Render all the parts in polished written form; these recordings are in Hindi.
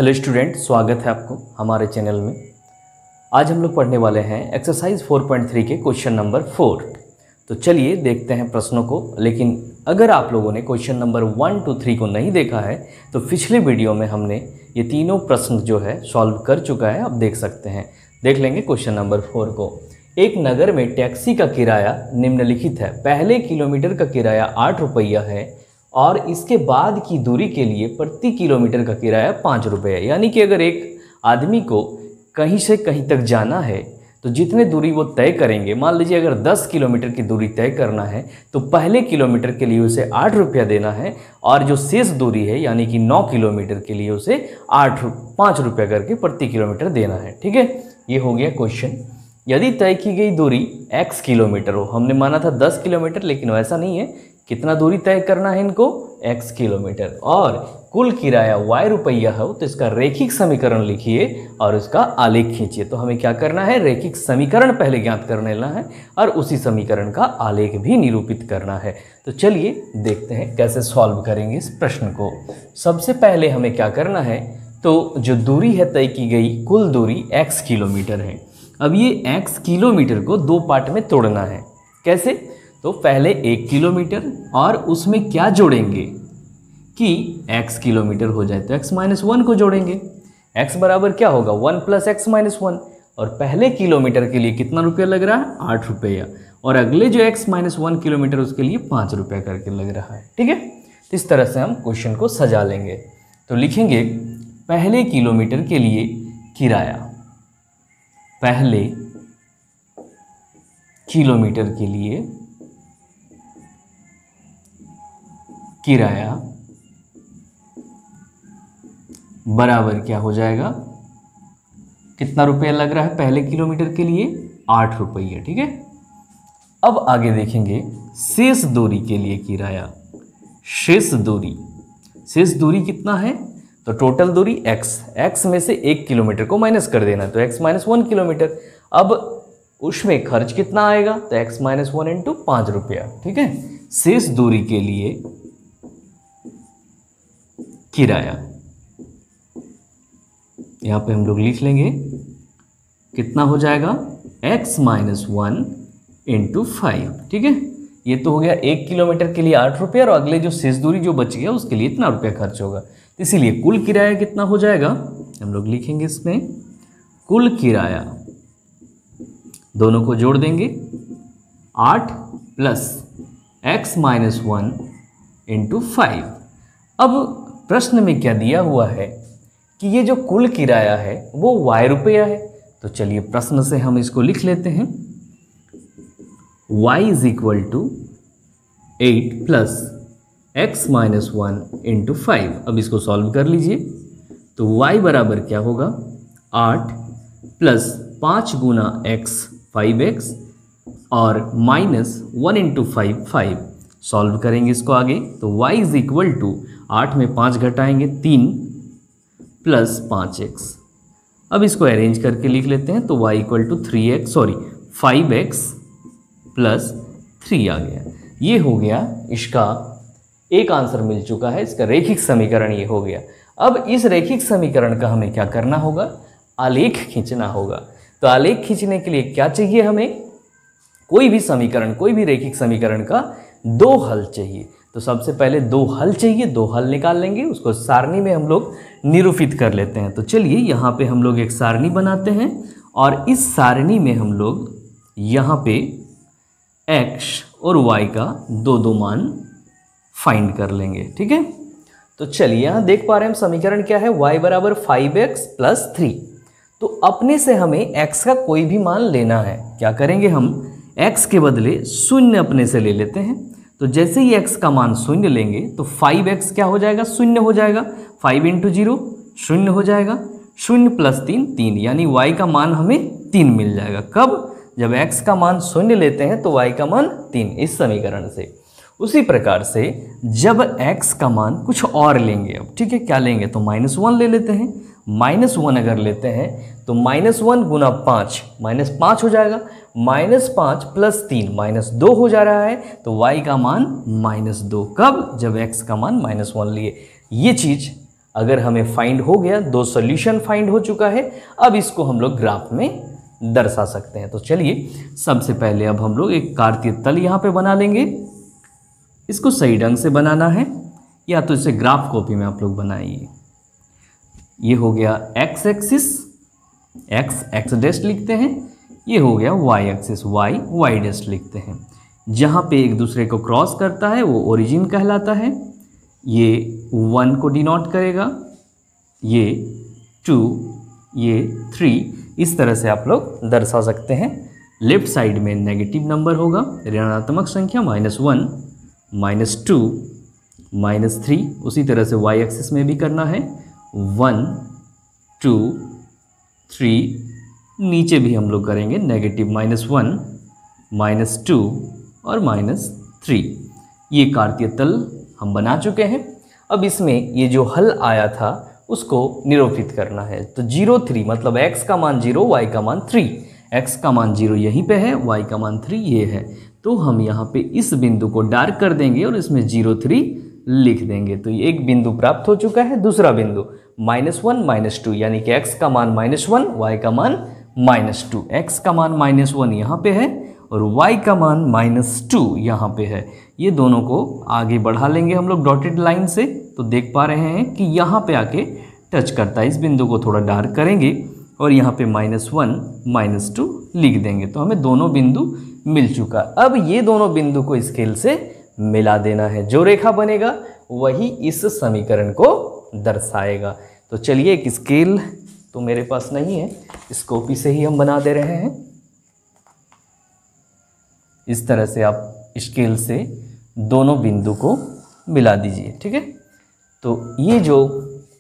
हेलो स्टूडेंट, स्वागत है आपको हमारे चैनल में। आज हम लोग पढ़ने वाले हैं एक्सरसाइज 4.3 के क्वेश्चन नंबर 4। तो चलिए देखते हैं प्रश्नों को। लेकिन अगर आप लोगों ने क्वेश्चन नंबर 1 to 3 को नहीं देखा है तो पिछले वीडियो में हमने ये तीनों प्रश्न जो है सॉल्व कर चुका है, आप देख सकते हैं। देख लेंगे क्वेश्चन नंबर 4 को। एक नगर में टैक्सी का किराया निम्नलिखित है। पहले किलोमीटर का किराया 8 रुपया है और इसके बाद की दूरी के लिए प्रति किलोमीटर का किराया 5 रुपये है। यानी कि अगर एक आदमी को कहीं से कहीं तक जाना है तो जितने दूरी वो तय करेंगे, मान लीजिए अगर 10 किलोमीटर की दूरी तय करना है तो पहले किलोमीटर के लिए उसे 8 रुपया देना है और जो शेष दूरी है यानी कि 9 किलोमीटर के लिए उसे 5 रुपया करके प्रति किलोमीटर देना है। ठीक है, ये हो गया क्वेश्चन। यदि तय की गई दूरी x किलोमीटर हो, हमने माना था 10 किलोमीटर, लेकिन वैसा नहीं है। कितना दूरी तय करना है इनको? x kilometre. और कुल किराया y रुपया हो तो इसका रेखिक समीकरण लिखिए और इसका आलेख खींचिए। तो हमें क्या करना है? रेखिक समीकरण पहले ज्ञात कर लेना है और उसी समीकरण का आलेख भी निरूपित करना है। तो चलिए देखते हैं कैसे सॉल्व करेंगे इस प्रश्न को। सबसे पहले हमें क्या करना है, तो जो दूरी है तय की गई, कुल दूरी x किलोमीटर है। अब ये x किलोमीटर को दो पार्ट में तोड़ना है। कैसे? तो पहले 1 किलोमीटर और उसमें क्या जोड़ेंगे कि x किलोमीटर हो जाए तो x - 1 को जोड़ेंगे। x बराबर क्या होगा? 1 + x - 1। और पहले किलोमीटर के लिए कितना रुपया लग रहा है? 8 रुपया। और अगले जो x - 1 किलोमीटर उसके लिए 5 रुपया करके लग रहा है। ठीक है, तो इस तरह से हम क्वेश्चन को सजा लेंगे। तो लिखेंगे पहले किलोमीटर के लिए किराया, पहले किलोमीटर के लिए किराया बराबर क्या हो जाएगा? कितना रुपया लग रहा है पहले किलोमीटर के लिए? 8 रुपये। ठीक है, अब आगे देखेंगे शेष दूरी के लिए किराया। शेष दूरी कितना है? तो टोटल दूरी x में से 1 किलोमीटर को माइनस कर देना, तो x - 1 किलोमीटर। अब उसमें खर्च कितना आएगा? तो x - 1 × 5 रुपया। ठीक है, शेष दूरी के लिए किराया यहाँ पे हम लोग लिख लेंगे कितना हो जाएगा? x - 1 × 5। ठीक है, ये तो हो गया 1 किलोमीटर के लिए 8 रुपये और अगले जो शेष दूरी जो बच गया उसके लिए इतना रुपया खर्च होगा। तो इसीलिए कुल किराया कितना हो जाएगा? हम लोग लिखेंगे इसमें कुल किराया, दोनों को जोड़ देंगे, 8 + x - 1 × 5। अब प्रश्न में क्या दिया हुआ है कि ये जो कुल किराया है वो y रुपया है। तो चलिए प्रश्न से हम इसको लिख लेते हैं, y = 8 + x - 1 × 5। अब इसको सॉल्व कर लीजिए। तो y बराबर क्या होगा? 8 + 5 × x 5x और -1 × 5 5। सॉल्व करेंगे इसको आगे। तो y = 8 में 5 घटाएंगे 3 + 5x। अब इसको अरेंज करके लिख लेते हैं। तो y = 5x + 3 आ गया। ये हो गया, इसका एक आंसर मिल चुका है। इसका रेखिक समीकरण ये हो गया। अब इस रेखिक समीकरण का हमें क्या करना होगा? आलेख खींचना होगा। तो आलेख खींचने के लिए क्या चाहिए हमें? कोई भी समीकरण, कोई भी रेखिक समीकरण का 2 हल चाहिए। तो सबसे पहले 2 हल चाहिए, 2 हल निकाल लेंगे, उसको सारणी में हम लोग निरूपित कर लेते हैं। तो चलिए यहाँ पे हम लोग एक सारणी बनाते हैं और इस सारणी में हम लोग यहाँ पे x और y का 2 मान फाइंड कर लेंगे। ठीक है, तो चलिए यहाँ देख पा रहे हैं हम समीकरण क्या है? y बराबर 5x + 3। तो अपने से हमें x का कोई भी मान लेना है। क्या करेंगे हम? x के बदले 0 अपने से ले लेते हैं। तो जैसे ही x का मान 0 लेंगे तो 5x क्या हो जाएगा? 0 हो जाएगा। 5 × 0 0 हो जाएगा। 0 + 3 3, यानी y का मान हमें 3 मिल जाएगा। कब? जब x का मान 0 लेते हैं तो y का मान 3, इस समीकरण से। उसी प्रकार से जब x का मान कुछ और लेंगे, अब ठीक है क्या लेंगे? तो -1 ले लेते हैं। -1 अगर लेते हैं तो -1 × 5 -5 हो जाएगा। -5 + 3 -2 हो जा रहा है। तो y का मान -2। कब? जब x का मान -1 लिए। ये चीज़ अगर हमें फाइंड हो गया, दो सॉल्यूशन फाइंड हो चुका है, अब इसको हम लोग ग्राफ में दर्शा सकते हैं। तो चलिए सबसे पहले अब हम लोग एक कार्तीय तल यहाँ पे बना लेंगे। इसको सही ढंग से बनाना है, या तो इसे ग्राफ कॉपी में आप लोग बनाइए। ये हो गया X axis, X X dash लिखते हैं। ये हो गया Y axis, Y Y dash लिखते हैं। जहाँ पे एक दूसरे को क्रॉस करता है वो ओरिजिन कहलाता है। ये 1 को डिनोट करेगा, ये 2, ये 3, इस तरह से आप लोग दर्शा सकते हैं। लेफ्ट साइड में नेगेटिव नंबर होगा, ऋणात्मक संख्या -1, -2, -3। उसी तरह से वाई एक्सिस में भी करना है, 1, 2, 3। नीचे भी हम लोग करेंगे नेगेटिव -1, -2 और -3। ये कार्तीय तल हम बना चुके हैं। अब इसमें ये जो हल आया था उसको निरूपित करना है। तो 0, 3 मतलब x का मान 0, y का मान 3। x का मान 0 यहीं पे है, y का मान 3 ये है। तो हम यहाँ पे इस बिंदु को डार्क कर देंगे और इसमें 0, 3 लिख देंगे। तो ये एक बिंदु प्राप्त हो चुका है। दूसरा बिंदु -1, -2 यानी कि x का मान -1, y का मान -2। x का मान -1 यहाँ पे है और y का मान -2 यहाँ पे है। ये दोनों को आगे बढ़ा लेंगे हम लोग डॉटेड लाइन से। तो देख पा रहे हैं कि यहाँ पे आके टच करता है। इस बिंदु को थोड़ा डार्क करेंगे और यहाँ पे -1, -2 लिख देंगे। तो हमें दोनों बिंदु मिल चुका। अब ये दोनों बिंदु को स्केल से मिला देना है। जो रेखा बनेगा वही इस समीकरण को दर्शाएगा। तो चलिए, एक स्केल तो मेरे पास नहीं है, इस कॉपी से ही हम बना दे रहे हैं। इस तरह से आप स्केल से दोनों बिंदु को मिला दीजिए, ठीक है। तो ये जो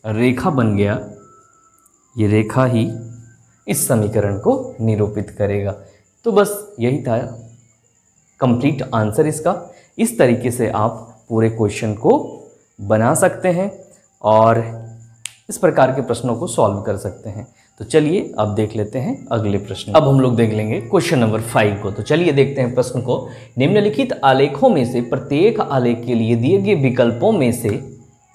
रेखा बन गया, ये रेखा ही इस समीकरण को निरूपित करेगा। तो बस यही था कंप्लीट आंसर इसका। इस तरीके से आप पूरे क्वेश्चन को बना सकते हैं और इस प्रकार के प्रश्नों को सॉल्व कर सकते हैं। तो चलिए अब देख लेते हैं अगले प्रश्न। अब हम लोग देख लेंगे क्वेश्चन नंबर 5 को। तो चलिए देखते हैं प्रश्न को। निम्नलिखित आलेखों में से प्रत्येक आलेख के लिए दिए गए विकल्पों में से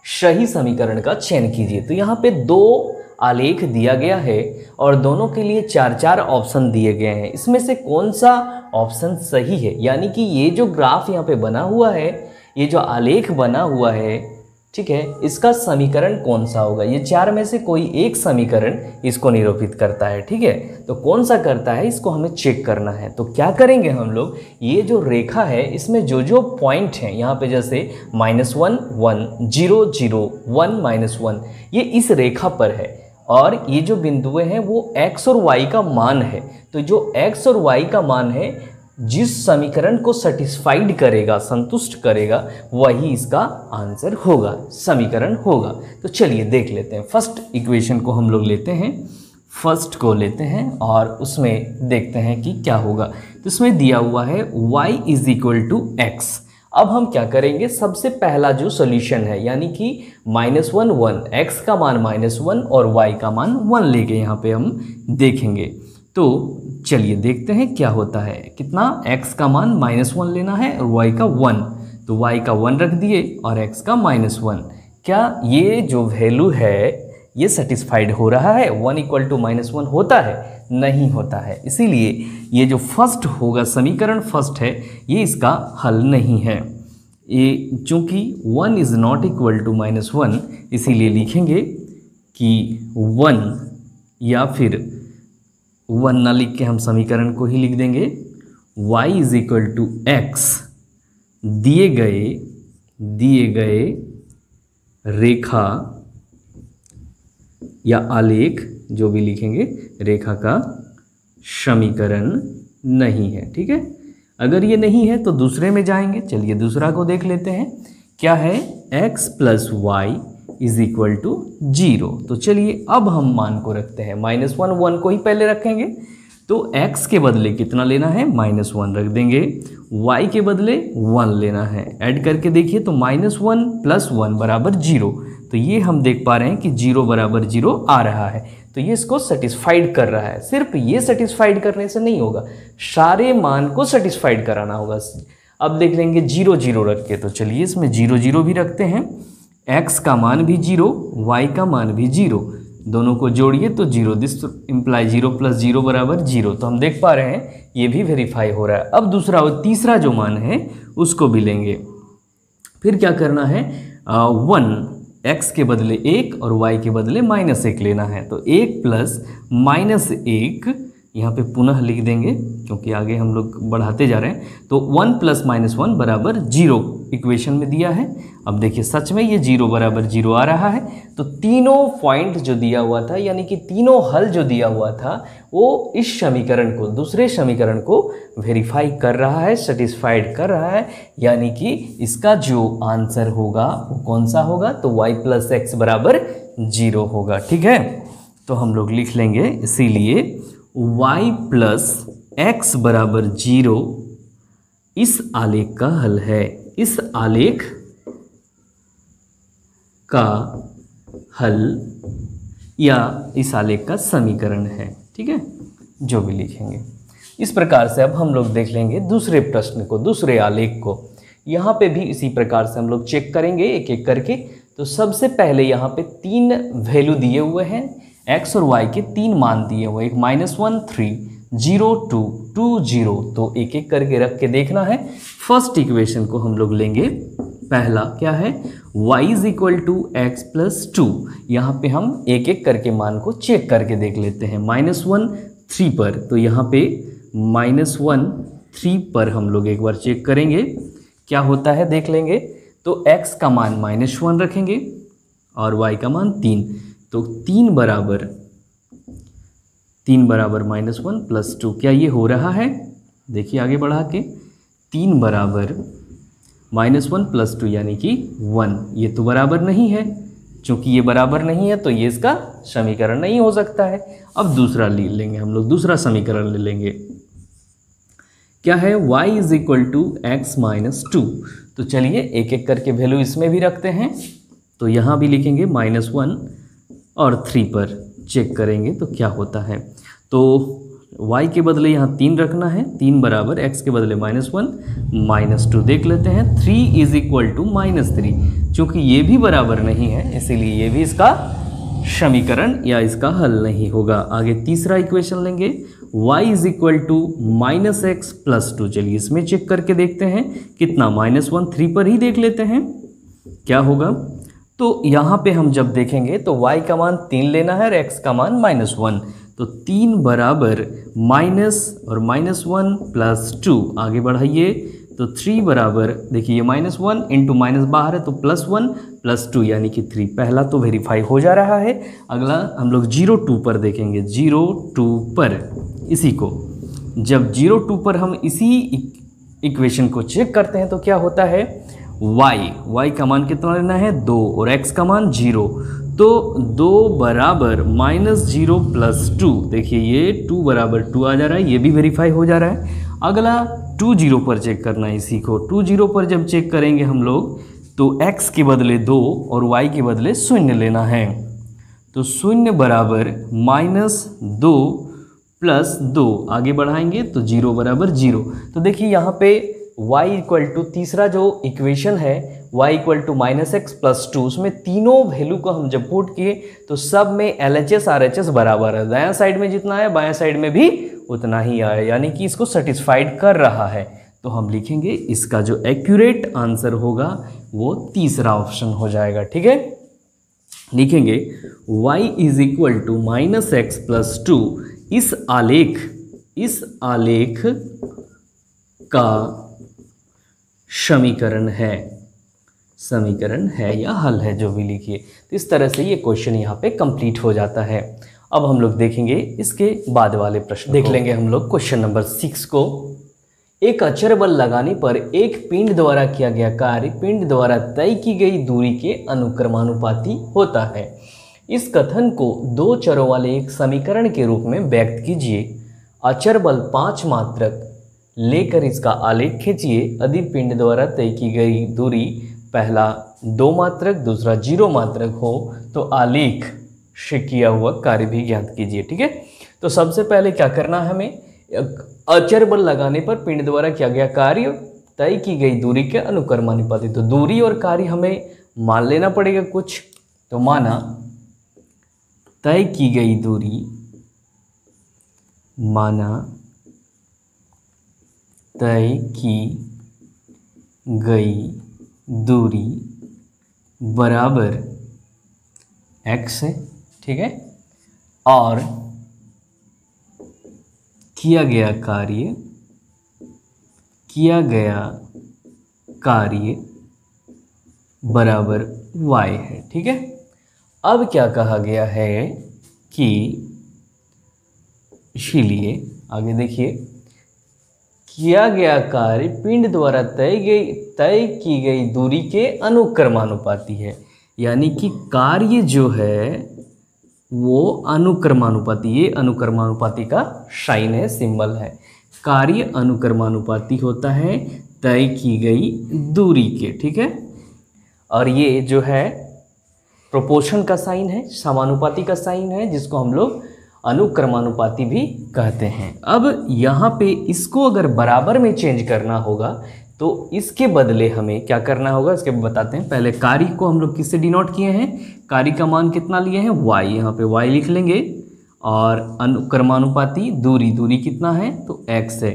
सही समीकरण का चयन कीजिए। तो यहाँ पे 2 आलेख दिया गया है और दोनों के लिए 4-4 ऑप्शन दिए गए हैं। इसमें से कौन सा ऑप्शन सही है, यानी कि ये जो ग्राफ यहाँ पे बना हुआ है, ये जो आलेख बना हुआ है, ठीक है, इसका समीकरण कौन सा होगा। ये 4 में से कोई एक समीकरण इसको निरूपित करता है, ठीक है। तो कौन सा करता है इसको हमें चेक करना है। तो क्या करेंगे हम लोग, ये जो रेखा है इसमें जो जो पॉइंट हैं यहाँ पे, जैसे -1, 1, 0, 0, 1, -1, ये इस रेखा पर है और ये जो बिंदुएं हैं वो x और y का मान है। तो जो x और y का मान है, जिस समीकरण को सेटिस्फाइड करेगा, संतुष्ट करेगा, वही इसका आंसर होगा, समीकरण होगा। तो चलिए देख लेते हैं। फर्स्ट इक्वेशन को हम लोग लेते हैं, फर्स्ट को लेते हैं और उसमें देखते हैं कि क्या होगा। तो इसमें दिया हुआ है y = x। अब हम क्या करेंगे, सबसे पहला जो सॉल्यूशन है यानी कि -1, 1, x का मान -1 और y का मान 1 लेके यहाँ पे हम देखेंगे। तो चलिए देखते हैं क्या होता है। कितना, x का मान -1 लेना है और y का 1। तो y का 1 रख दिए और x का -1। क्या ये जो वैल्यू है ये सेटिस्फाइड हो रहा है? 1 = -1 होता है? नहीं होता है। इसीलिए ये जो फर्स्ट होगा, समीकरण फर्स्ट है, ये इसका हल नहीं है। ये चूँकि 1 = -1, इसीलिए लिखेंगे कि 1, या फिर 1 ना लिख के हम समीकरण को ही लिख देंगे। y = x दिए गए रेखा या आलेख, जो भी लिखेंगे, रेखा का समीकरण नहीं है, ठीक है। अगर ये नहीं है तो दूसरे में जाएंगे। चलिए दूसरा को देख लेते हैं। क्या है, x + y = 0। तो चलिए अब हम मान को रखते हैं, -1, 1 को ही पहले रखेंगे। तो x के बदले कितना लेना है, -1 रख देंगे, y के बदले 1 लेना है। ऐड करके देखिए तो -1 + 1 = 0। तो ये हम देख पा रहे हैं कि 0 = 0 आ रहा है। तो ये इसको सेटिस्फाइड कर रहा है। सिर्फ ये सेटिस्फाइड करने से नहीं होगा, सारे मान को सेटिस्फाइड कराना होगा। अब देख लेंगे 0, 0 रख के। तो चलिए इसमें 0, 0 भी रखते हैं। x का मान भी 0, y का मान भी 0, दोनों को जोड़िए तो 0, दिस इम्प्लाई 0 + 0 = 0। तो हम देख पा रहे हैं ये भी वेरीफाई हो रहा है। अब दूसरा और तीसरा जो मान है उसको भी लेंगे। फिर क्या करना है, 1 x के बदले 1 और y के बदले -1 लेना है। तो 1 + -1 यहाँ पे पुनः लिख देंगे क्योंकि आगे हम लोग बढ़ाते जा रहे हैं। तो 1 + -1 = 0 इक्वेशन में दिया है। अब देखिए सच में ये 0 = 0 आ रहा है। तो तीनों पॉइंट जो दिया हुआ था यानी कि तीनों हल जो दिया हुआ था वो इस समीकरण को, दूसरे समीकरण को वेरीफाई कर रहा है, सेटिस्फाइड कर रहा है। यानी कि इसका जो आंसर होगा वो कौन सा होगा, तो y + x = 0 होगा। ठीक है, तो हम लोग लिख लेंगे इसीलिए y + x = 0 इस आलेख का हल है। इस आलेख का हल या इस आलेख का समीकरण है। ठीक है, जो भी लिखेंगे इस प्रकार से। अब हम लोग देख लेंगे दूसरे प्रश्न को, दूसरे आलेख को। यहाँ पे भी इसी प्रकार से हम लोग चेक करेंगे एक एक करके। तो सबसे पहले यहाँ पे 3 वैल्यू दिए हुए हैं, x और y के 3 मान दिए हुए, एक -1 3 0 2 2 0। तो एक एक करके रख के देखना है। फर्स्ट इक्वेशन को हम लोग लेंगे। पहला क्या है, y = x + 2। यहाँ पे हम एक एक करके मान को चेक करके देख लेते हैं। -1 3 पर, तो यहाँ पे -1 3 पर हम लोग एक बार चेक करेंगे क्या होता है, देख लेंगे। तो x का मान -1 रखेंगे और y का मान 3। तो 3 बराबर -1 + 2, क्या ये हो रहा है? देखिए आगे बढ़ा के 3 बराबर -1 + 2 यानी कि 1। ये तो बराबर नहीं है, चूंकि ये बराबर नहीं है तो ये इसका समीकरण नहीं हो सकता है। अब दूसरा ले लेंगे हम लोग, दूसरा समीकरण ले लेंगे। क्या है, y = x - 2। तो चलिए एक एक करके वैल्यू इसमें भी रखते हैं। तो यहाँ भी लिखेंगे -1 और 3 पर चेक करेंगे तो क्या होता है। तो y के बदले यहाँ 3 रखना है, 3 बराबर x के बदले -1 -2 देख लेते हैं। 3 = -3, चूँकि ये भी बराबर नहीं है इसीलिए ये भी इसका समीकरण या इसका हल नहीं होगा। आगे तीसरा इक्वेशन लेंगे, y = -x + 2। चलिए इसमें चेक करके देखते हैं कितना, -1 3 पर ही देख लेते हैं क्या होगा। तो यहाँ पे हम जब देखेंगे तो y का मान 3 लेना है और x का मान -1। तो 3 बराबर माइनस और -1 + 2, आगे बढ़ाइए तो 3 बराबर, देखिए ये -1 इंटू माइनस बाहर है तो +1 + 2 यानी कि 3। पहला तो वेरीफाई हो जा रहा है। अगला हम लोग 0 2 पर देखेंगे। 0 2 पर इसी को जब 0 2 पर हम इसी इक्वेशन को चेक करते हैं तो क्या होता है, y का मान कितना लेना है 2 और x का मान 0। तो 2 बराबर -0 + 2, देखिए ये 2 बराबर 2 आ जा रहा है, ये भी वेरीफाई हो जा रहा है। अगला 2 0 पर चेक करना है इसी को। 2 0 पर जब चेक करेंगे हम लोग तो x के बदले 2 और y के बदले 0 लेना है। तो 0 बराबर -2 + 2, आगे बढ़ाएंगे तो 0 बराबर 0। तो देखिए यहाँ पे y = तीसरा जो इक्वेशन है y = -x + 2, उसमें तीनों वैल्यू को हम जब पुट किए तो सब में LHS RHS बराबर है। दायां साइड में जितना है बायां साइड में भी उतना ही आया, यानी कि इसको सेटिस्फाइड कर रहा है। तो हम लिखेंगे इसका जो एक्यूरेट आंसर होगा वो तीसरा ऑप्शन हो जाएगा। ठीक है, लिखेंगे y = -x + 2 इस आलेख का समीकरण है या हल है, जो भी लिखिए। तो इस तरह से ये क्वेश्चन यहाँ पे कंप्लीट हो जाता है। अब हम लोग देखेंगे इसके बाद वाले प्रश्न देख लेंगे हम लोग। क्वेश्चन नंबर 6 को, एक अचर बल लगाने पर एक पिंड द्वारा किया गया कार्य पिंड द्वारा तय की गई दूरी के अनुक्रमानुपाती होता है। इस कथन को 2 चरों वाले एक समीकरण के रूप में व्यक्त कीजिए। अचर बल 5 मात्रक लेकर इसका आलेख खींचिए। यदि पिंड द्वारा तय की गई दूरी पहला 2 मात्रक दूसरा 0 मात्रक हो तो आलेख से किया हुआ कार्य भी ज्ञात कीजिए। ठीक है, तो सबसे पहले क्या करना है हमें, अचर बल लगाने पर पिंड द्वारा किया गया कार्य तय की गई दूरी के अनुक्रमानुपाती। तो दूरी और कार्य हमें मान लेना पड़ेगा कुछ। तो माना तय की गई दूरी, माना तय की गई दूरी बराबर x है, ठीक है, और किया गया कार्य बराबर y है, ठीक है। अब क्या कहा गया है कि इसीलिए आगे देखिए, किया गया कार्य पिंड द्वारा तय की गई दूरी के अनुक्रमानुपाती है। यानी कि कार्य जो है वो अनुक्रमानुपाती, ये अनुक्रमानुपाती का साइन है, सिंबल है। कार्य अनुक्रमानुपाती होता है तय की गई दूरी के, ठीक है। और ये जो है प्रोपोर्शन का साइन है, समानुपाती का साइन है, जिसको हम लोग अनुक्रमानुपाती भी कहते हैं। अब यहाँ पे इसको अगर बराबर में चेंज करना होगा तो इसके बदले हमें क्या करना होगा, इसके बताते हैं। पहले कार्य को हम लोग किससे डिनोट किए हैं, कार्य का मान कितना लिए हैं, y, यहाँ पे y लिख लेंगे। और अनुक्रमानुपाती दूरी कितना है, तो x है।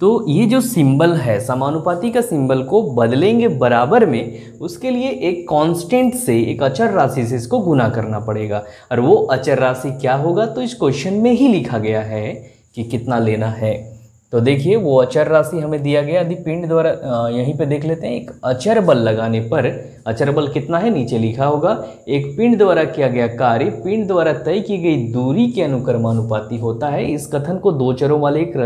तो ये जो सिंबल है समानुपाती का सिंबल को बदलेंगे बराबर में, उसके लिए एक कांस्टेंट से, एक अचर राशि से इसको गुना करना पड़ेगा। और वो अचर राशि क्या होगा, तो इस क्वेश्चन में ही लिखा गया है कि कितना लेना है। तो देखिए वो अचर राशि हमें दिया गया, यदि पिंड द्वारा यहीं पे देख लेते हैं, एक अचर बल लगाने पर, अचर बल कितना है नीचे लिखा होगा, एक पिंड द्वारा किया गया कार्य पिंड द्वारा तय की गई दूरी के अनुक्रमानुपाती होता है। इस कथन को दो चरों वाले एक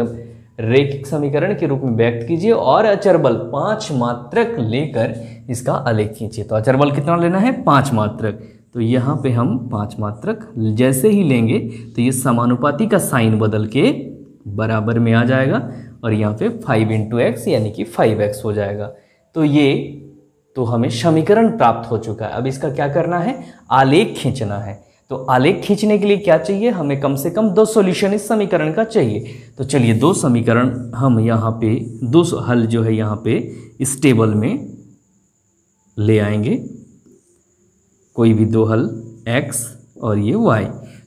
रैखिक समीकरण के रूप में व्यक्त कीजिए और अचर बल 5 मात्रक लेकर इसका आलेख खींचिए। तो अचर बल कितना लेना है, 5 मात्रक। तो यहाँ पे हम 5 मात्रक जैसे ही लेंगे तो ये समानुपाती का साइन बदल के बराबर में आ जाएगा और यहाँ पे 5 × x यानी कि 5x हो जाएगा। तो ये तो हमें समीकरण प्राप्त हो चुका है। अब इसका क्या करना है, आलेख खींचना है। तो आलेख खींचने के लिए क्या चाहिए, हमें कम से कम 2 सॉल्यूशन इस समीकरण का चाहिए। तो चलिए 2 समीकरण हम यहाँ पे 2 हल जो है यहाँ पे इस टेबल में ले आएंगे, कोई भी 2 हल x और ये y।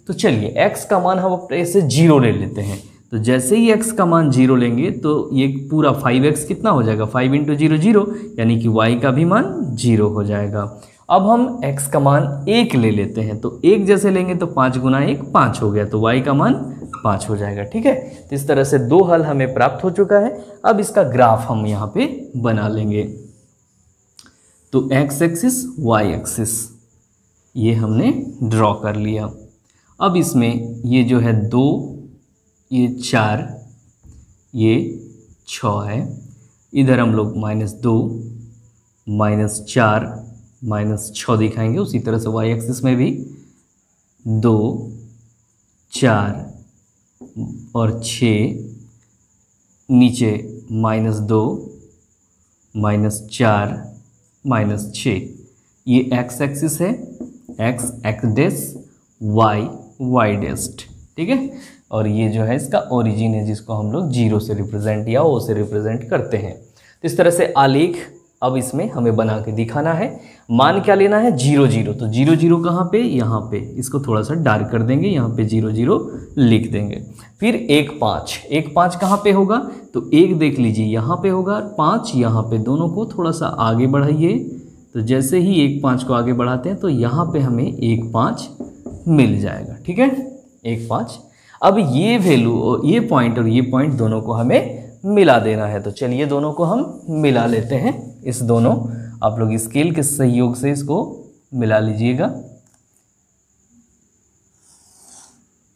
तो चलिए x का मान हम अपने से 0 ले लेते हैं। तो जैसे ही x का मान 0 लेंगे तो ये पूरा 5x कितना हो जाएगा, 5 × 0 0, यानी कि y का भी मान 0 हो जाएगा। अब हम x का मान 1 ले लेते हैं। तो 1 जैसे लेंगे तो 5 × 1 5 हो गया, तो y का मान 5 हो जाएगा, ठीक है। तो इस तरह से 2 हल हमें प्राप्त हो चुका है। अब इसका ग्राफ हम यहाँ पे बना लेंगे। तो x एक्सिस y एक्सिस ये हमने ड्रॉ कर लिया। अब इसमें ये जो है 2, ये 4, ये 6 है। इधर हम लोग -2, -4, -6 दिखाएंगे। उसी तरह से y एक्सिस में भी 2, 4 और 6, नीचे -2, -4, -6। ये x एक्सिस है, x डैश, y डैश, ठीक है। और ये जो है इसका ओरिजिन है, जिसको हम लोग 0 से रिप्रेजेंट या o से रिप्रेजेंट करते हैं। तो इस तरह से आलेख अब इसमें हमें बना के दिखाना है। मान क्या लेना है, 0 0। तो 0 0 कहाँ पे, यहाँ पे। इसको थोड़ा सा डार्क कर देंगे, यहाँ पे 0 0 लिख देंगे। फिर 1 5, 1 5 कहाँ पे होगा, तो 1 देख लीजिए यहाँ पे होगा, 5 यहाँ पे। दोनों को थोड़ा सा आगे बढ़ाइए। तो जैसे ही 1 5 को आगे बढ़ाते हैं तो यहाँ पे हमें 1 5 मिल जाएगा, ठीक है, 1 5। अब ये वैल्यू, ये पॉइंट और ये पॉइंट दोनों को हमें मिला देना है। तो चलिए दोनों को हम मिला लेते हैं। इस दोनों, आप लोग स्केल के सहयोग से इसको मिला लीजिएगा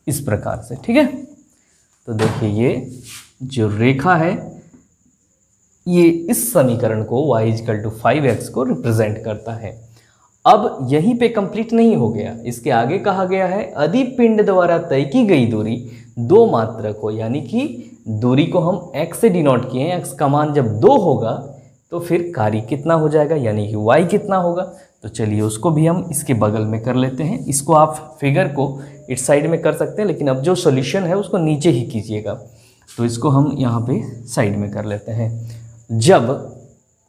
इस प्रकार से, ठीक है। तो देखिए ये जो रेखा है ये इस समीकरण को y = 5x को रिप्रेजेंट करता है। अब यहीं पे कंप्लीट नहीं हो गया, इसके आगे कहा गया है यदि पिंड द्वारा तय की गई दूरी 2 मात्रक हो, यानी कि दूरी को हम x से डिनोट किए हैं, x का मान जब 2 होगा तो फिर कार्य कितना हो जाएगा, यानी कि y कितना होगा। तो चलिए उसको भी हम इसके बगल में कर लेते हैं। इसको आप फिगर को इस साइड में कर सकते हैं, लेकिन अब जो सॉल्यूशन है उसको नीचे ही कीजिएगा। तो इसको हम यहाँ पे साइड में कर लेते हैं। जब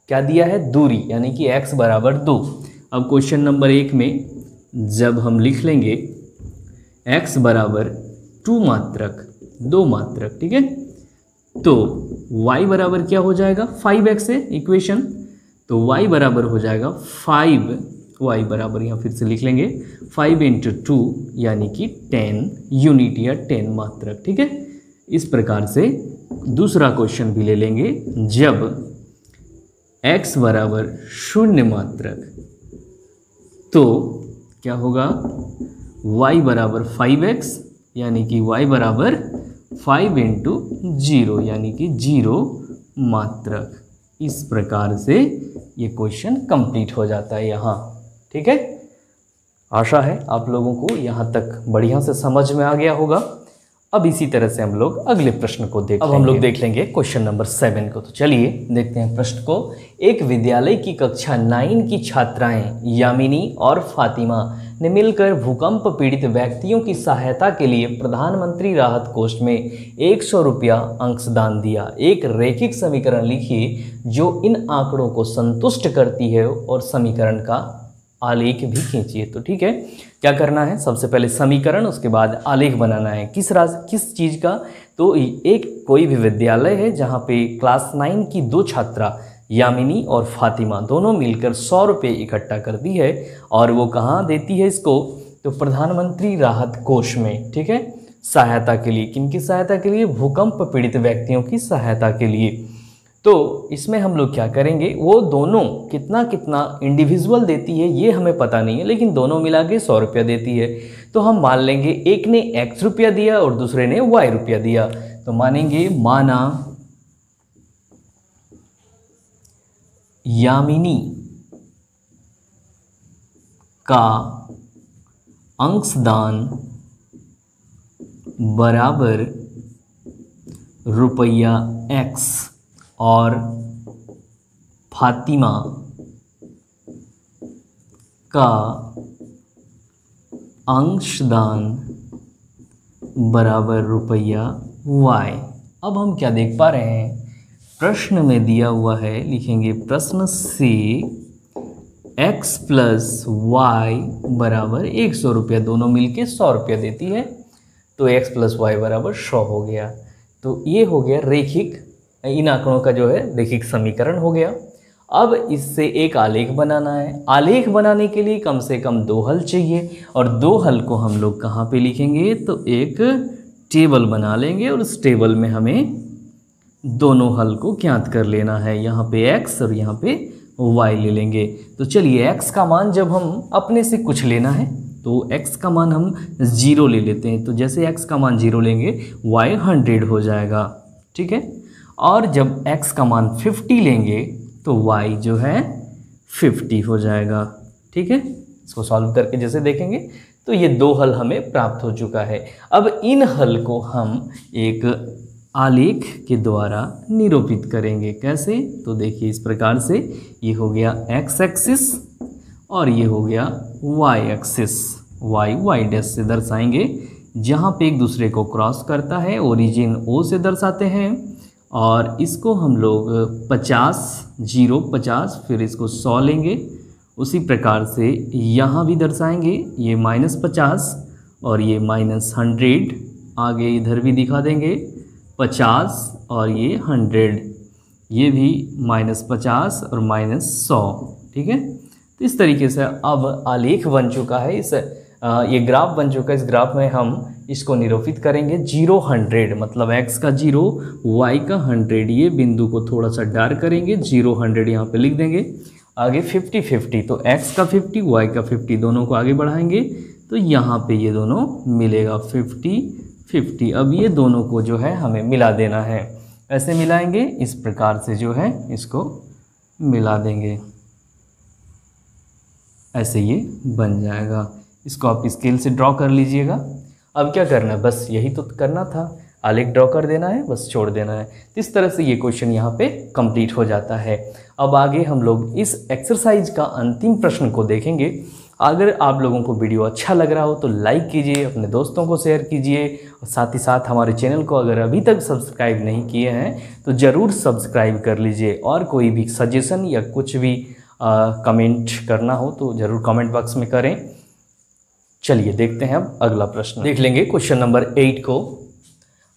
क्या दिया है, दूरी, यानी कि x = 2, अब क्वेश्चन नंबर 1 में जब हम लिख लेंगे x बराबर 2 मात्रक 2 मात्रक, ठीक है, तो y बराबर क्या हो जाएगा, 5x है इक्वेशन, तो y बराबर हो जाएगा 5, y बराबर यहाँ फिर से लिख लेंगे 5 × 2 यानी कि 10 यूनिट या 10 मात्रक, ठीक है। इस प्रकार से दूसरा क्वेश्चन भी ले लेंगे, जब x बराबर 0 मात्रक तो क्या होगा, y बराबर 5x यानी कि y बराबर 5 × 0 यानी कि 0 मात्रक। इस प्रकार से ये क्वेश्चन कंप्लीट हो जाता है यहाँ, ठीक है। आशा है आप लोगों को यहाँ तक बढ़िया से समझ में आ गया होगा। अब इसी तरह से हम लोग अगले प्रश्न को देख लेंगे। अब हम लोग देख लेंगे क्वेश्चन नंबर 7 को। तो चलिए देखते हैं प्रश्न को। एक विद्यालय की कक्षा 9 की छात्राएं यामिनी और फातिमा ने मिलकर भूकंप पीड़ित व्यक्तियों की सहायता के लिए प्रधानमंत्री राहत कोष में 100 रुपया अंशदान दिया। एक रैखिक समीकरण लिखिए जो इन आंकड़ों को संतुष्ट करती है और समीकरण का आलेख भी खींचिए। तो ठीक है, क्या करना है, सबसे पहले समीकरण, उसके बाद आलेख बनाना है। किस चीज़ का, तो एक कोई भी विद्यालय है जहाँ पे क्लास 9 की 2 छात्रा यामिनी और फातिमा दोनों मिलकर 100 रुपये इकट्ठा करती है और वो कहाँ देती है इसको, तो प्रधानमंत्री राहत कोष में, ठीक है, सहायता के लिए। किनकी सहायता के लिए, भूकंप पीड़ित व्यक्तियों की सहायता के लिए। तो इसमें हम लोग क्या करेंगे, वो दोनों कितना कितना इंडिविजुअल देती है ये हमें पता नहीं है, लेकिन दोनों मिला के 100 रुपया देती है। तो हम मान लेंगे एक ने x रुपया दिया और दूसरे ने y रुपया दिया। तो मानेंगे माना यामिनी का अंशदान बराबर रुपया x और फातिमा का अंशदान बराबर रुपया y। अब हम क्या देख पा रहे हैं, प्रश्न में दिया हुआ है, लिखेंगे प्रश्न से x + y बराबर 100 रुपया, दोनों मिलके 100 रुपया देती है। तो x + y बराबर 100 हो गया। तो ये हो गया रैखिक, इन आंकड़ों का जो है रैखिक समीकरण हो गया। अब इससे एक आलेख बनाना है। आलेख बनाने के लिए कम से कम 2 हल चाहिए और 2 हल को हम लोग कहाँ पे लिखेंगे, तो एक टेबल बना लेंगे और उस टेबल में हमें दोनों हल को ज्ञात कर लेना है। यहाँ पे x और यहाँ पे y ले लेंगे। तो चलिए x का मान जब हम अपने से कुछ लेना है तो x का मान हम 0 ले लेते हैं। तो जैसे x का मान 0 लेंगे y 100 हो जाएगा, ठीक है। और जब x का मान 50 लेंगे तो y जो है 50 हो जाएगा, ठीक है। इसको सॉल्व करके जैसे देखेंगे तो ये 2 हल हमें प्राप्त हो चुका है। अब इन हल को हम एक आलेख के द्वारा निरूपित करेंगे। कैसे, तो देखिए इस प्रकार से, ये हो गया x एक्सिस और ये हो गया y एक्सिस। y डैश से दर्शाएंगे, जहाँ पे एक दूसरे को क्रॉस करता है, ओरिजिन o से दर्शाते हैं। और इसको हम लोग 50 0 50 फिर इसको 100 लेंगे। उसी प्रकार से यहाँ भी दर्शाएंगे, ये -50 और ये -100, आगे इधर भी दिखा देंगे 50 और ये 100, ये भी -50 और -100, ठीक है। तो इस तरीके से अब आलेख बन चुका है, ये ग्राफ बन चुका है। इस ग्राफ में हम इसको निरूपित करेंगे 0 100, मतलब x का 0 y का 100। ये बिंदु को थोड़ा सा डार्क करेंगे, 0 100 यहाँ पे लिख देंगे। आगे 50 50, तो x का 50 y का 50 दोनों को आगे बढ़ाएंगे तो यहाँ पे ये दोनों मिलेगा 50 50। अब ये दोनों को जो है हमें मिला देना है। ऐसे मिलाएंगे, इस प्रकार से जो है इसको मिला देंगे, ऐसे ये बन जाएगा। इसको आप स्केल से ड्रॉ कर लीजिएगा। अब क्या करना है, बस यही तो करना था, आलेख ड्रॉ कर देना है, बस छोड़ देना है। इस तरह से ये क्वेश्चन यहाँ पे कंप्लीट हो जाता है। अब आगे हम लोग इस एक्सरसाइज का अंतिम प्रश्न को देखेंगे। अगर आप लोगों को वीडियो अच्छा लग रहा हो तो लाइक कीजिए, अपने दोस्तों को शेयर कीजिए और साथ ही साथ हमारे चैनल को अगर अभी तक सब्सक्राइब नहीं किए हैं तो ज़रूर सब्सक्राइब कर लीजिए। और कोई भी सजेशन या कुछ भी कमेंट करना हो तो ज़रूर कमेंट बॉक्स में करें। चलिए देखते हैं अब अगला प्रश्न देख लेंगे। क्वेश्चन नंबर 8 को,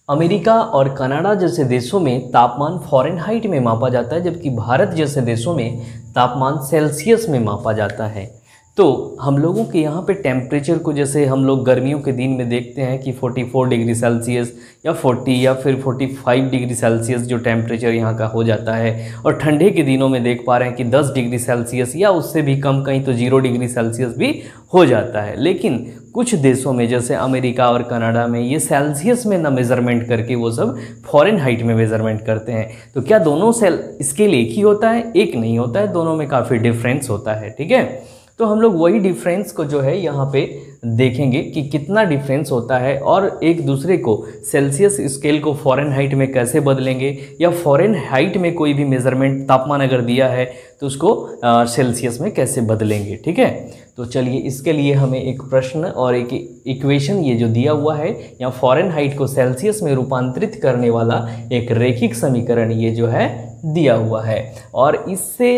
अमेरिका और कनाडा जैसे देशों में तापमान फ़ारेनहाइट में मापा जाता है, जबकि भारत जैसे देशों में तापमान सेल्सियस में मापा जाता है। तो हम लोगों के यहाँ पे टेम्परेचर को, जैसे हम लोग गर्मियों के दिन में देखते हैं कि 44 डिग्री सेल्सियस या 40 या फिर 45 डिग्री सेल्सियस जो टेम्परेचर यहाँ का हो जाता है, और ठंडे के दिनों में देख पा रहे हैं कि 10 डिग्री सेल्सियस या उससे भी कम, कहीं तो 0 डिग्री सेल्सियस भी हो जाता है। लेकिन कुछ देशों में जैसे अमेरिका और कनाडा में ये सेल्सियस में ना मेज़रमेंट करके वो सब फ़ारेनहाइट में मेज़रमेंट करते हैं। तो क्या दोनों स्केल एक ही होता है? एक नहीं होता है, दोनों में काफ़ी डिफरेंस होता है। ठीक है, तो हम लोग वही डिफरेंस को जो है यहाँ पे देखेंगे कि कितना डिफरेंस होता है, और एक दूसरे को सेल्सियस स्केल को फ़ारेनहाइट में कैसे बदलेंगे, या फ़ारेनहाइट में कोई भी मेज़रमेंट तापमान अगर दिया है तो उसको सेल्सियस में कैसे बदलेंगे। ठीक है, तो चलिए इसके लिए हमें एक प्रश्न और एक इक्वेशन ये जो दिया हुआ है, या फ़ारेनहाइट को सेल्सियस में रूपांतरित करने वाला एक रैखिक समीकरण ये जो है दिया हुआ है। और इससे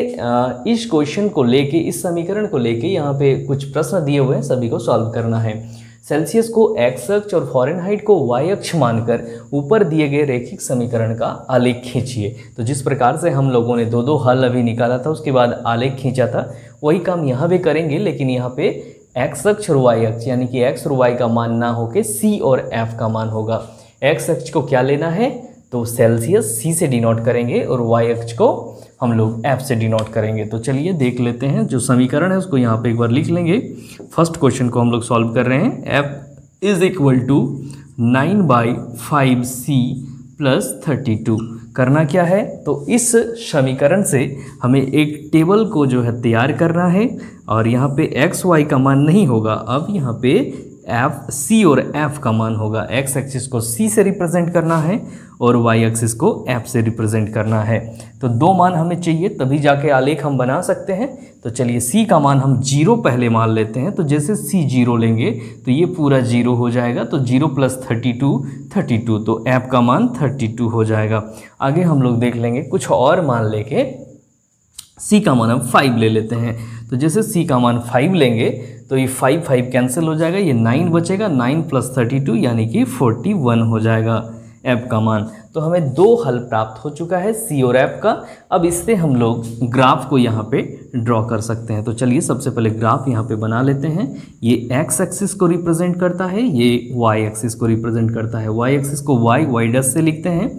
इस क्वेश्चन को लेके, इस समीकरण को लेके यहाँ पे कुछ प्रश्न दिए हुए हैं, सभी को सॉल्व करना है। सेल्सियस को एक्स अक्ष और फ़ारेनहाइट को वाई अक्ष मानकर ऊपर दिए गए रैखिक समीकरण का आलेख खींचिए। तो जिस प्रकार से हम लोगों ने दो हल अभी निकाला था, उसके बाद आलेख खींचा था, वही काम यहाँ भी करेंगे। लेकिन यहाँ पे एक्स अक्ष और वाई अक्ष, यानी कि एक्स और वाई का मान ना होके सी और एफ का मान होगा। एक्स अक्ष को क्या लेना है, तो सेल्सियस सी से डिनोट करेंगे, और वाई अक्ष को हम लोग एफ से डिनोट करेंगे। तो चलिए देख लेते हैं, जो समीकरण है उसको यहाँ पे एक बार लिख लेंगे। फर्स्ट क्वेश्चन को हम लोग सॉल्व कर रहे हैं। F is equal to 9/5c + 32। करना क्या है, तो इस समीकरण से हमें एक टेबल को जो है तैयार करना है, और यहाँ पे एक्स वाई का मान नहीं होगा, अब यहाँ पे एफ सी और एफ का मान होगा। एक्स एक्सिस को सी से रिप्रेजेंट करना है और वाई एक्सिस को एफ से रिप्रेजेंट करना है। तो दो मान हमें चाहिए, तभी जाके आलेख हम बना सकते हैं। तो चलिए सी का मान हम 0 पहले मान लेते हैं। तो जैसे सी 0 लेंगे तो ये पूरा 0 हो जाएगा। तो 0 + 32 32, तो एफ का मान 32 हो जाएगा। आगे हम लोग देख लेंगे कुछ और मान लेके सी का मान हम 5 ले लेते हैं। तो जैसे सी का मान 5 लेंगे तो ये 5 कैंसिल हो जाएगा, ये 9 बचेगा, 9 + 32 यानी कि 41 हो जाएगा एफ का मान। तो हमें दो हल प्राप्त हो चुका है, सी और एफ का। अब इससे हम लोग ग्राफ को यहाँ पे ड्रॉ कर सकते हैं। तो चलिए सबसे पहले ग्राफ यहाँ पे बना लेते हैं। ये एक्स एक्सिस को रिप्रेजेंट करता है, ये वाई एक्सिस को रिप्रेजेंट करता है। वाई एक्सिस को वाई डैश से लिखते हैं,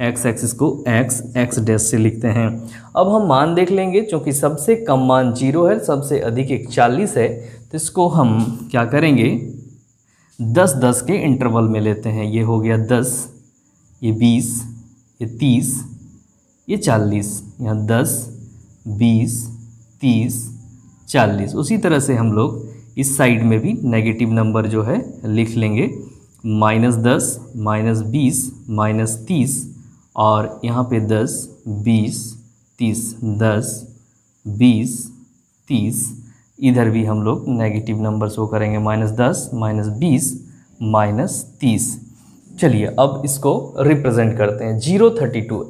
एक्स एक्सिस को एक्स डैश से लिखते हैं। अब हम मान देख लेंगे, चूँकि सबसे कम मान 0 है, सबसे अधिक 41 है, तो इसको हम क्या करेंगे, 10-10 के इंटरवल में लेते हैं। ये हो गया 10, ये 20, ये 30, ये 40, यहाँ 10, 20, 30, 40। उसी तरह से हम लोग इस साइड में भी नेगेटिव नंबर जो है लिख लेंगे, -10, -20, -30, और यहाँ पे 10, 20, 30, 10, 20, 30। इधर भी हम लोग नेगेटिव नंबर शो करेंगे, -10, -20, -30। चलिए अब इसको रिप्रेजेंट करते हैं। 0 32,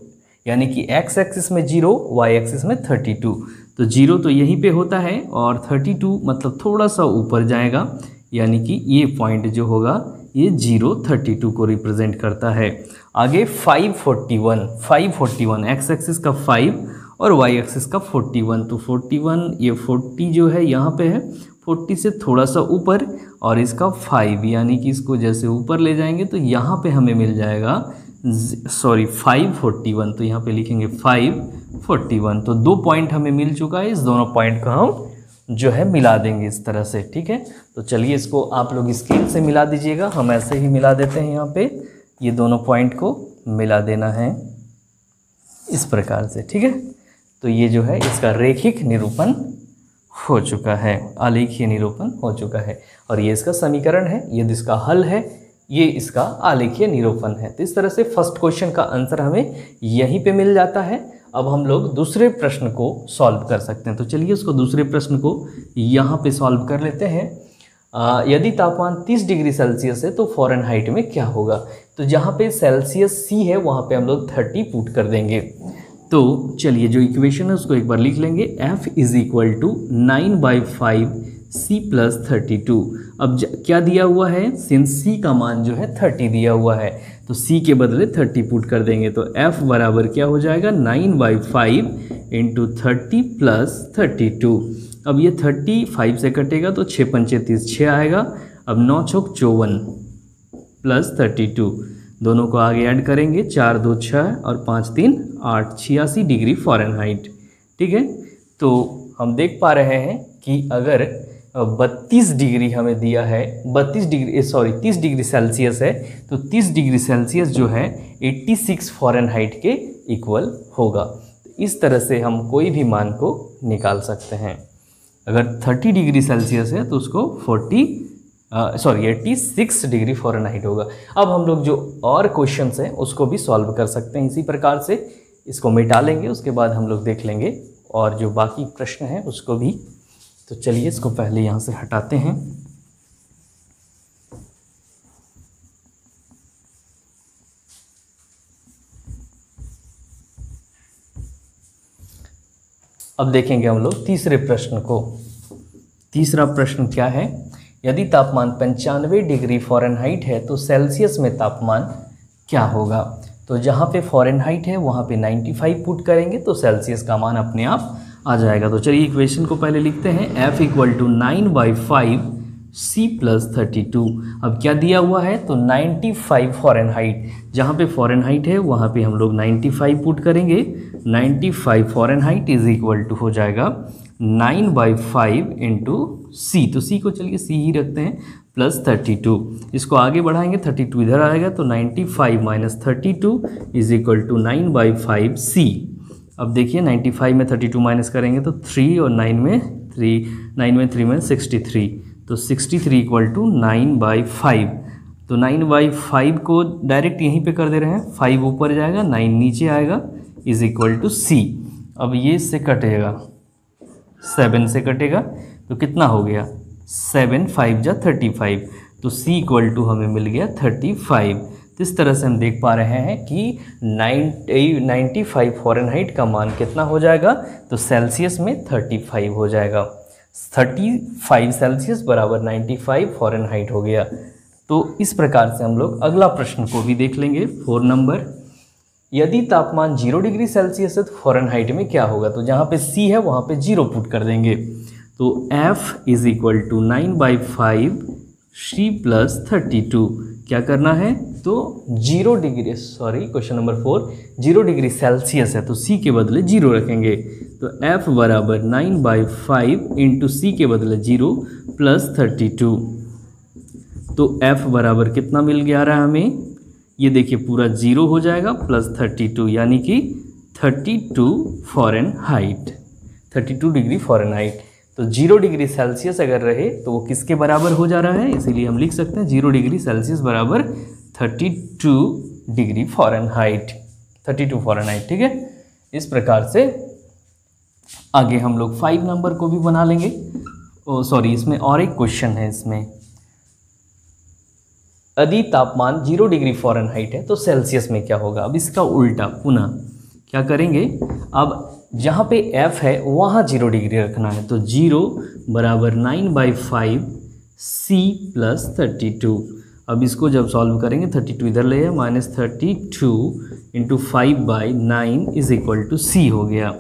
यानी कि एक्स एक्सिस में 0, वाई एक्सिस में 32। तो 0 तो यहीं पे होता है, और 32 मतलब थोड़ा सा ऊपर जाएगा, यानी कि ये पॉइंट जो होगा ये 0 32 को रिप्रेजेंट करता है। आगे 541 एक्स एक्सिस का 5 और वाई एक्सिस का 41। तो 41, ये 40 जो है यहाँ पे है, 40 से थोड़ा सा ऊपर, और इसका 5, यानी कि इसको जैसे ऊपर ले जाएंगे तो यहाँ पे हमें मिल जाएगा 541। तो यहाँ पे लिखेंगे 541। तो 2 पॉइंट हमें मिल चुका है, इस दोनों पॉइंट को हम जो है मिला देंगे इस तरह से। ठीक है, तो चलिए इसको आप लोग स्केल से मिला दीजिएगा, हम ऐसे ही मिला देते हैं। यहाँ पे ये दोनों पॉइंट को मिला देना है इस प्रकार से। ठीक है, तो ये जो है इसका रैखिक निरूपण हो चुका है, आलेखीय निरूपण हो चुका है, और ये इसका समीकरण है, ये इसका हल है, ये इसका आलेखीय निरूपण है। तो इस तरह से फर्स्ट क्वेश्चन का आंसर हमें यहीं पे मिल जाता है। अब हम लोग दूसरे प्रश्न को सॉल्व कर सकते हैं। तो चलिए उसको दूसरे प्रश्न को यहाँ पे सॉल्व कर लेते हैं। यदि तापमान 30 डिग्री सेल्सियस है तो फ़ारेनहाइट में क्या होगा। तो जहाँ पे सेल्सियस सी है वहाँ पे हम लोग 30 पुट कर देंगे। तो चलिए जो इक्वेशन है उसको एक बार लिख लेंगे। f is equal to 9/5 c plus 32। अब क्या दिया हुआ है, सिंस c का मान जो है 30 दिया हुआ है तो c के बदले 30 पुट कर देंगे तो f बराबर क्या हो जाएगा 9/5 इंटू 30 प्लस 32। अब ये 35 से कटेगा तो 6 पंचे 30 6 आएगा। अब 9 चौक 54 प्लस 32 दोनों को आगे ऐड करेंगे 4 2 6 और 5 3 8 86 डिग्री फ़ारेनहाइट। ठीक है, तो हम देख पा रहे हैं कि अगर 32 डिग्री हमें दिया है, 30 डिग्री सेल्सियस है तो 30 डिग्री सेल्सियस जो है 86 फ़ारेनहाइट के इक्वल होगा। इस तरह से हम कोई भी मान को निकाल सकते हैं। अगर 30 डिग्री सेल्सियस है तो उसको 86 डिग्री फ़ारेनहाइट होगा। अब हम लोग जो और क्वेश्चंस हैं उसको भी सॉल्व कर सकते हैं इसी प्रकार से। इसको मिटा लेंगे, उसके बाद हम लोग देख लेंगे और जो बाकी प्रश्न हैं उसको भी। तो चलिए इसको पहले यहाँ से हटाते हैं। अब देखेंगे हम लोग तीसरे प्रश्न को। तीसरा प्रश्न क्या है, यदि तापमान 95 डिग्री फ़ारेनहाइट है तो सेल्सियस में तापमान क्या होगा। तो जहाँ पे फ़ारेनहाइट है वहाँ पे 95 पुट करेंगे तो सेल्सियस का मान अपने आप आ जाएगा। तो चलिए इक्वेशन को पहले लिखते हैं। f equal to 9/5 c plus 32। अब क्या दिया हुआ है तो 95 फ़ारेनहाइट, जहाँ पे फ़ारेनहाइट है वहाँ पे हम लोग 95 पुट करेंगे। 95 फ़ारेनहाइट इज इक्वल टू हो जाएगा 9/5 इंटू सी, तो सी को चलिए सी ही रखते हैं, प्लस 32। इसको आगे बढ़ाएंगे 32 इधर आएगा तो 95 माइनस 32 इज इक्वल टू 9/5 सी। अब देखिए 95 में 32 माइनस करेंगे तो 3 और 9 में 3 में 63, तो 63 इक्वल टू 9/5। तो 9/5 को डायरेक्ट यहीं पे कर दे रहे हैं, 5 ऊपर जाएगा 9 नीचे आएगा इज इक्वल टू सी। अब ये इससे कटेगा, 7 से कटेगा तो कितना हो गया 7 5 जा 35, तो c इक्वल टू हमें मिल गया 35। तो इस तरह से हम देख पा रहे हैं कि 95 फ़ारेनहाइट का मान कितना हो जाएगा तो सेल्सियस में 35 हो जाएगा। 35 सेल्सियस बराबर 95 फ़ारेनहाइट हो गया। तो इस प्रकार से हम लोग अगला प्रश्न को भी देख लेंगे। 4 नंबर, यदि तापमान 0 डिग्री सेल्सियस है तो फ़ारेनहाइट में क्या होगा। तो जहाँ पे c है वहाँ पे 0 पुट कर देंगे तो f is equal to 9/5 c plus 32। क्या करना है तो 0 degree, question number 4, 0 degree Celsius है तो c के बदले 0 रखेंगे तो f बराबर 9/5 इंटू सी के बदले 0 प्लस 32। तो f बराबर कितना मिल गया रहा हमें, ये देखिए पूरा 0 हो जाएगा प्लस 32 यानी कि 32 फ़ारेनहाइट, 32 डिग्री फ़ारेनहाइट। तो 0 डिग्री सेल्सियस अगर रहे तो वो किसके बराबर हो जा रहा है, इसीलिए हम लिख सकते हैं 0 डिग्री सेल्सियस बराबर 32 डिग्री फ़ारेनहाइट, 32 फ़ारेनहाइट। ठीक है, इस प्रकार से आगे हम लोग 5 नंबर को भी बना लेंगे। इसमें और एक क्वेश्चन है। इसमें यदि तापमान 0 डिग्री फ़ारेनहाइट है तो सेल्सियस में क्या होगा। अब इसका उल्टा पुनः क्या करेंगे, अब जहाँ पे f है वहाँ 0 डिग्री रखना है तो 0 बराबर 9/5 c प्लस 32। अब इसको जब सॉल्व करेंगे 32 इधर ले minus 32 into 5/9 is equal to c हो गया।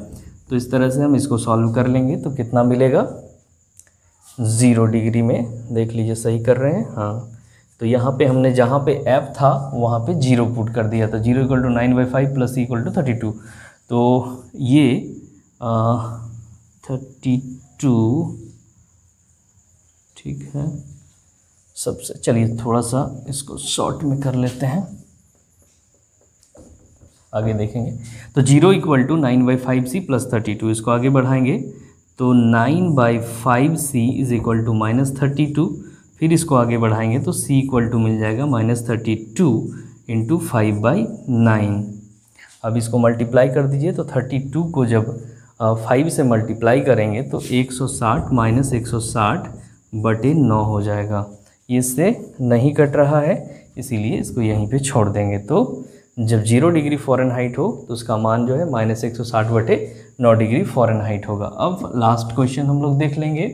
तो इस तरह से हम इसको सॉल्व कर लेंगे तो कितना मिलेगा 0 डिग्री में, देख लीजिए सही कर रहे हैं। हाँ, तो यहाँ पे हमने जहाँ पे f था वहाँ पे 0 पुट कर दिया था, 0 equal to 9/5 plus c equal to 32। तो ये 32, ठीक है। सबसे चलिए थोड़ा सा इसको शॉर्ट में कर लेते हैं, आगे देखेंगे। तो 0 इक्वल टू 9/5 c प्लस 32, इसको आगे बढ़ाएंगे तो 9/5 c is equal to minus 32, फिर इसको आगे बढ़ाएंगे तो c इक्वल टू मिल जाएगा माइनस 32 इंटू 5/9। अब इसको मल्टीप्लाई कर दीजिए तो 32 को जब 5 से मल्टीप्लाई करेंगे तो 160 माइनस 160/9 हो जाएगा। ये इससे नहीं कट रहा है इसीलिए इसको यहीं पे छोड़ देंगे तो जब 0 डिग्री फ़ारेनहाइट हो तो उसका मान जो है -160/9 डिग्री फ़ारेनहाइट होगा। अब लास्ट क्वेश्चन हम लोग देख लेंगे।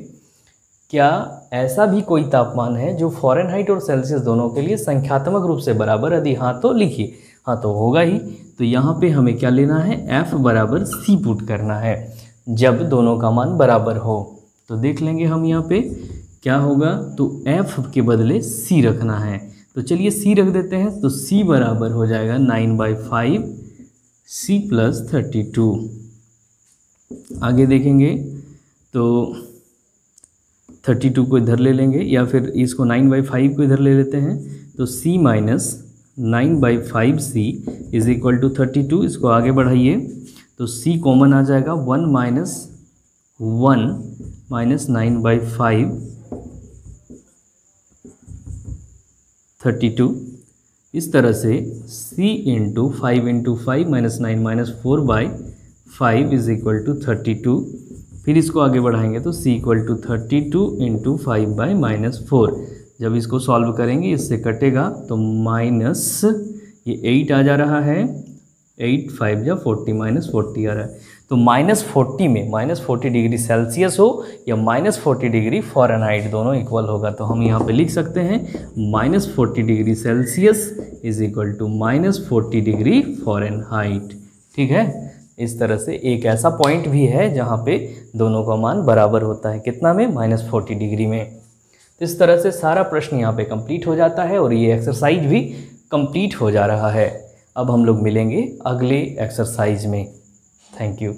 क्या ऐसा भी कोई तापमान है जो फ़ारेनहाइट और सेल्सियस दोनों के लिए संख्यात्मक रूप से बराबर? यदि हाँ तो लिखिए। हाँ तो होगा ही। तो यहाँ पे हमें क्या लेना है, F बराबर C पुट करना है जब दोनों का मान बराबर हो। तो देख लेंगे हम यहाँ पे क्या होगा, तो F के बदले C रखना है। तो चलिए C रख देते हैं। तो C बराबर हो जाएगा 9/5 C + 32। आगे देखेंगे तो 32 को इधर ले लेंगे या फिर इसको 9/5 को इधर ले लेते हैं। तो C - 9/5C = 32। इसको आगे बढ़ाइए तो C कॉमन आ जाएगा, 1 - 1 - 9/5 32। इस तरह से C × 5 × 5 - 9 - 4/5 = 32। फिर इसको आगे बढ़ाएंगे तो C = 32 × 5/-4। जब इसको सॉल्व करेंगे इससे कटेगा तो माइनस ये 8 आ जा रहा है, 8 × 5 = 40 -40 आ रहा है। तो -40 में -40 डिग्री सेल्सियस हो या -40 डिग्री फ़ारेनहाइट, दोनों इक्वल होगा। तो हम यहाँ पे लिख सकते हैं -40 डिग्री सेल्सियस = -40 डिग्री फ़ारेनहाइट। ठीक है। इस तरह से एक ऐसा पॉइंट भी है जहाँ पे दोनों का मान बराबर होता है, कितना में, -40 डिग्री में। इस तरह से सारा प्रश्न यहाँ पे कंप्लीट हो जाता है और ये एक्सरसाइज भी कंप्लीट हो जा रहा है। अब हम लोग मिलेंगे अगले एक्सरसाइज में। Thank you.